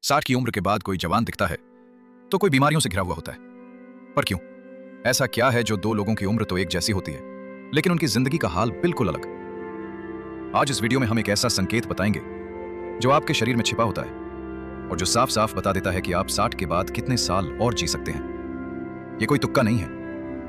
60 की उम्र के बाद कोई जवान दिखता है तो कोई बीमारियों से घिरा हुआ होता है। पर क्यों? ऐसा क्या है जो दो लोगों की उम्र तो एक जैसी होती है लेकिन उनकी जिंदगी का हाल बिल्कुल अलग? आज इस वीडियो में हम एक ऐसा संकेत बताएंगे जो आपके शरीर में छिपा होता है और जो साफ साफ बता देता है कि आप 60 के बाद कितने साल और जी सकते हैं। यह कोई तुक्का नहीं है,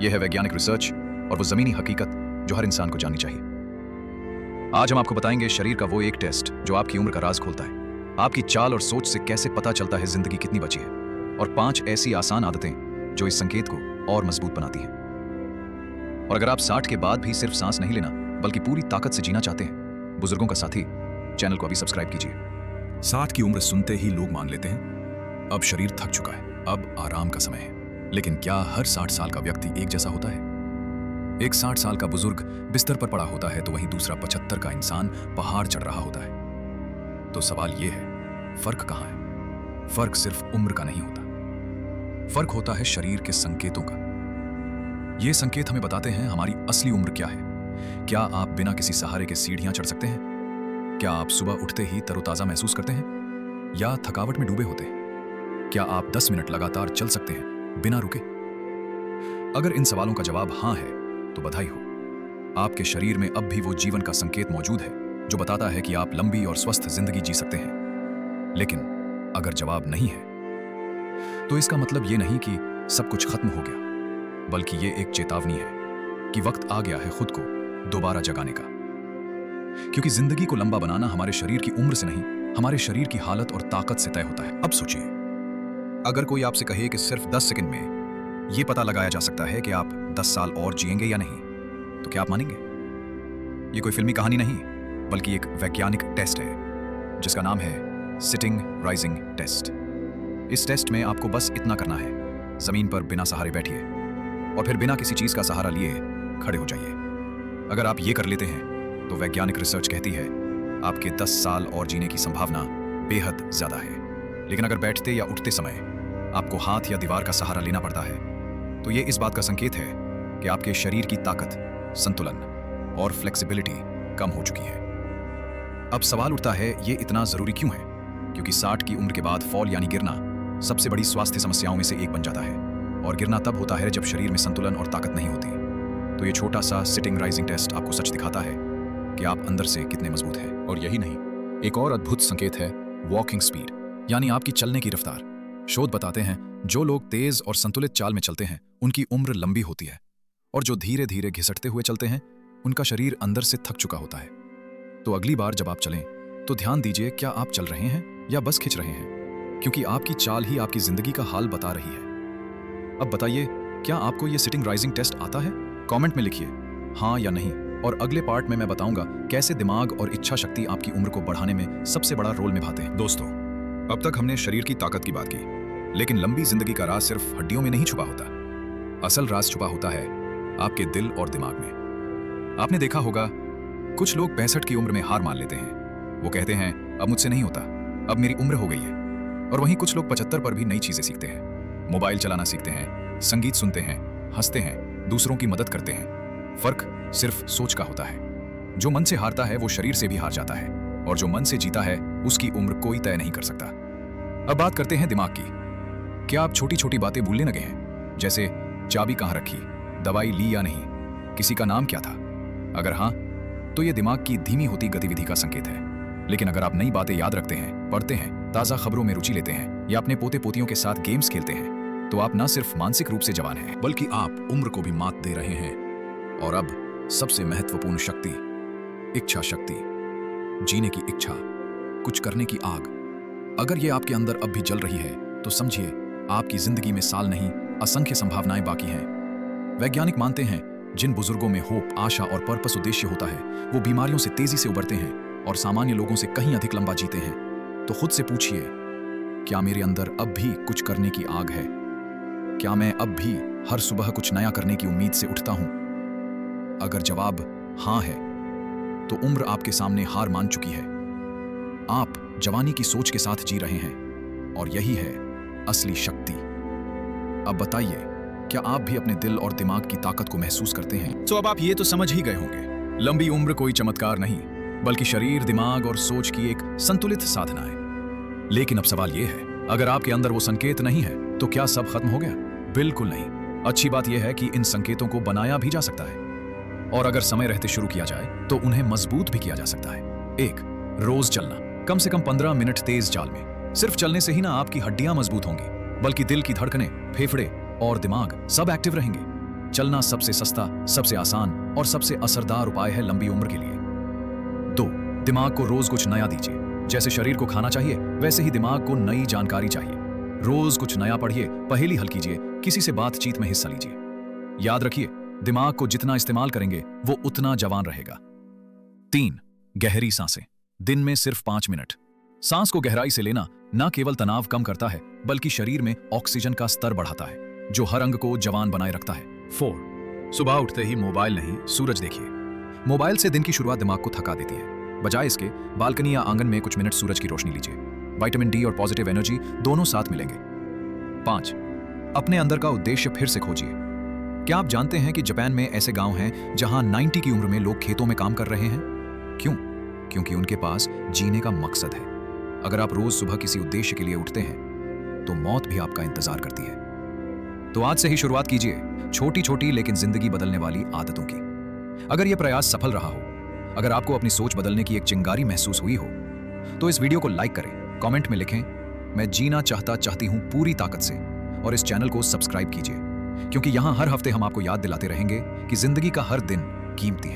यह है वैज्ञानिक रिसर्च और वो जमीनी हकीकत जो हर इंसान को जाननी चाहिए। आज हम आपको बताएंगे शरीर का वो एक टेस्ट जो आपकी उम्र का राज खोलता है, आपकी चाल और सोच से कैसे पता चलता है जिंदगी कितनी बची है, और 5 ऐसी आसान आदतें जो इस संकेत को और मजबूत बनाती हैं। और अगर आप 60 के बाद भी सिर्फ सांस नहीं लेना बल्कि पूरी ताकत से जीना चाहते हैं, बुजुर्गों का साथी, चैनल को अभी सब्सक्राइब कीजिए। 60 की उम्र सुनते ही लोग मान लेते हैं अब शरीर थक चुका है, अब आराम का समय है। लेकिन क्या हर 60 साल का व्यक्ति एक जैसा होता है? एक 60 साल का बुजुर्ग बिस्तर पर पड़ा होता है तो वहीं दूसरा 75 का इंसान पहाड़ चढ़ रहा होता है। तो सवाल यह है, फर्क कहां है? फर्क सिर्फ उम्र का नहीं होता, फर्क होता है शरीर के संकेतों का। ये संकेत हमें बताते हैं हमारी असली उम्र क्या है। क्या आप बिना किसी सहारे के सीढ़ियां चढ़ सकते हैं? क्या आप सुबह उठते ही तरोताजा महसूस करते हैं या थकावट में डूबे होते हैं? क्या आप 10 मिनट लगातार चल सकते हैं बिना रुके? अगर इन सवालों का जवाब हां है तो बधाई हो, आपके शरीर में अब भी वो जीवन का संकेत मौजूद है जो बताता है कि आप लंबी और स्वस्थ जिंदगी जी सकते हैं। लेकिन अगर जवाब नहीं है तो इसका मतलब ये नहीं कि सब कुछ खत्म हो गया, बल्कि ये एक चेतावनी है कि वक्त आ गया है खुद को दोबारा जगाने का। क्योंकि जिंदगी को लंबा बनाना हमारे शरीर की उम्र से नहीं, हमारे शरीर की हालत और ताकत से तय होता है। अब सोचिए, अगर कोई आपसे कहे कि सिर्फ 10 सेकंड में यह पता लगाया जा सकता है कि आप 10 साल और जिएंगे या नहीं, तो क्या आप मानेंगे? यह कोई फिल्मी कहानी नहीं बल्कि एक वैज्ञानिक टेस्ट है जिसका नाम है सिटिंग राइजिंग टेस्ट। इस टेस्ट में आपको बस इतना करना है, जमीन पर बिना सहारे बैठिए और फिर बिना किसी चीज का सहारा लिए खड़े हो जाइए। अगर आप ये कर लेते हैं तो वैज्ञानिक रिसर्च कहती है आपके 10 साल और जीने की संभावना बेहद ज्यादा है। लेकिन अगर बैठते या उठते समय आपको हाथ या दीवार का सहारा लेना पड़ता है तो ये इस बात का संकेत है कि आपके शरीर की ताकत, संतुलन और फ्लेक्सिबिलिटी कम हो चुकी है। अब सवाल उठता है, ये इतना जरूरी क्यों है? क्योंकि 60 की उम्र के बाद फॉल यानी गिरना सबसे बड़ी स्वास्थ्य समस्याओं में से एक बन जाता है, और गिरना तब होता है जब शरीर में संतुलन और ताकत नहीं होती। तो ये छोटा सा सिटिंग राइजिंग टेस्ट आपको सच दिखाता है कि आप अंदर से कितने मजबूत हैं। और यही नहीं, एक और अद्भुत संकेत है वॉकिंग स्पीड, यानी आपकी चलने की रफ्तार। शोध बताते हैं जो लोग तेज और संतुलित चाल में चलते हैं उनकी उम्र लंबी होती है, और जो धीरे धीरे घिसटते हुए चलते हैं उनका शरीर अंदर से थक चुका होता है। तो अगली बार जब आप चलें तो ध्यान दीजिए, क्या आप चल रहे हैं या बस खिंच रहे हैं? क्योंकि आपकी चाल ही आपकी जिंदगी का हाल बता रही है। अब बताइए, क्या आपको यह सिटिंग राइजिंग टेस्ट आता है? कमेंट में लिखिए हाँ या नहीं, और अगले पार्ट में मैं बताऊंगा कैसे दिमाग और इच्छा शक्ति आपकी उम्र को बढ़ाने में सबसे बड़ा रोल निभाते हैं। दोस्तों, अब तक हमने शरीर की ताकत की बात की, लेकिन लंबी जिंदगी का राज सिर्फ हड्डियों में नहीं छुपा होता। असल राज छुपा होता है आपके दिल और दिमाग में। आपने देखा होगा कुछ लोग 65 की उम्र में हार मान लेते हैं। वो कहते हैं अब मुझसे नहीं होता, अब मेरी उम्र हो गई है। और वहीं कुछ लोग 75 पर भी नई चीजें सीखते हैं, मोबाइल चलाना सीखते हैं, संगीत सुनते हैं, हंसते हैं, दूसरों की मदद करते हैं। फर्क सिर्फ सोच का होता है। जो मन से हारता है वो शरीर से भी हार जाता है, और जो मन से जीता है उसकी उम्र कोई तय नहीं कर सकता। अब बात करते हैं दिमाग की। क्या आप छोटी छोटी बातें भूलने लगे हैं? जैसे चाबी कहां रखी, दवाई ली या नहीं, किसी का नाम क्या था? अगर हां, तो यह दिमाग की धीमी होती गतिविधि का संकेत है। लेकिन अगर आप नई बातें याद रखते हैं, पढ़ते हैं, ताजा खबरों में रुचि लेते हैं या अपने पोते पोतियों के साथ गेम्स खेलते हैं, तो आप न सिर्फ मानसिक रूप से जवान हैं, बल्कि आप उम्र को भी मात दे रहे हैं। और अब सबसे महत्वपूर्ण शक्ति, इच्छा शक्ति, जीने की इच्छा, कुछ करने की आग। अगर यह आपके अंदर अब भी जल रही है तो समझिए आपकी जिंदगी में साल नहीं, असंख्य संभावनाएं बाकी हैं। वैज्ञानिक मानते हैं जिन बुजुर्गों में होप, आशा और पर्पस उद्देश्य होता है वो बीमारियों से तेजी से उबरते हैं और सामान्य लोगों से कहीं अधिक लंबा जीते हैं। तो खुद से पूछिए, क्या मेरे अंदर अब भी कुछ करने की आग है? क्या मैं अब भी हर सुबह कुछ नया करने की उम्मीद से उठता हूं? अगर जवाब हां है तो उम्र आपके सामने हार मान चुकी है। आप जवानी की सोच के साथ जी रहे हैं, और यही है असली शक्ति। अब बताइए, क्या आप भी अपने दिल और दिमाग की ताकत को महसूस करते हैं? तो अब आप ये तो समझ ही गए होंगे, लंबी उम्र कोई चमत्कार नहीं बल्कि शरीर, दिमाग और सोच की एक संतुलित साधना है। लेकिन अब सवाल यह है, अगर आपके अंदर वो संकेत नहीं है तो क्या सब खत्म हो गया? बिल्कुल नहीं। अच्छी बात यह है कि इन संकेतों को बनाया भी जा सकता है, और अगर समय रहते शुरू किया जाए तो उन्हें मजबूत भी किया जा सकता है। 1. रोज चलना, कम से कम 15 मिनट तेज चाल में। सिर्फ चलने से ही ना आपकी हड्डियां मजबूत होंगी, बल्कि दिल की धड़कनें, फेफड़े और दिमाग सब एक्टिव रहेंगे। चलना सबसे सस्ता, सबसे आसान और सबसे असरदार उपाय है लंबी उम्र के लिए। 2. दिमाग को रोज कुछ नया दीजिए। जैसे शरीर को खाना चाहिए, वैसे ही दिमाग को नई जानकारी चाहिए। रोज कुछ नया पढ़िए, पहेली हल कीजिए, किसी से बातचीत में हिस्सा लीजिए। याद रखिए, दिमाग को जितना इस्तेमाल करेंगे वो उतना जवान रहेगा। 3. गहरी सांसें, दिन में सिर्फ 5 मिनट। सांस को गहराई से लेना न केवल तनाव कम करता है, बल्कि शरीर में ऑक्सीजन का स्तर बढ़ाता है, जो हर अंग को जवान बनाए रखता है। 4. सुबह उठते ही मोबाइल नहीं, सूरज देखिए। मोबाइल से दिन की शुरुआत दिमाग को थका देती है। बजाय इसके बालकनी या आंगन में कुछ मिनट सूरज की रोशनी लीजिए। विटामिन डी और पॉजिटिव एनर्जी दोनों साथ मिलेंगे। 5. अपने अंदर का उद्देश्य फिर से खोजिए। क्या आप जानते हैं कि जापान में ऐसे गांव हैं जहां 90 की उम्र में लोग खेतों में काम कर रहे हैं? क्यों? क्योंकि उनके पास जीने का मकसद है। अगर आप रोज सुबह किसी उद्देश्य के लिए उठते हैं तो मौत भी आपका इंतजार करती है। तो आज से ही शुरुआत कीजिए छोटी छोटी लेकिन जिंदगी बदलने वाली आदतों की। अगर यह प्रयास सफल रहा हो, अगर आपको अपनी सोच बदलने की एक चिंगारी महसूस हुई हो, तो इस वीडियो को लाइक करें, कमेंट में लिखें, मैं जीना चाहती हूं पूरी ताकत से, और इस चैनल को सब्सक्राइब कीजिए, क्योंकि यहां हर हफ्ते हम आपको याद दिलाते रहेंगे कि जिंदगी का हर दिन कीमती है।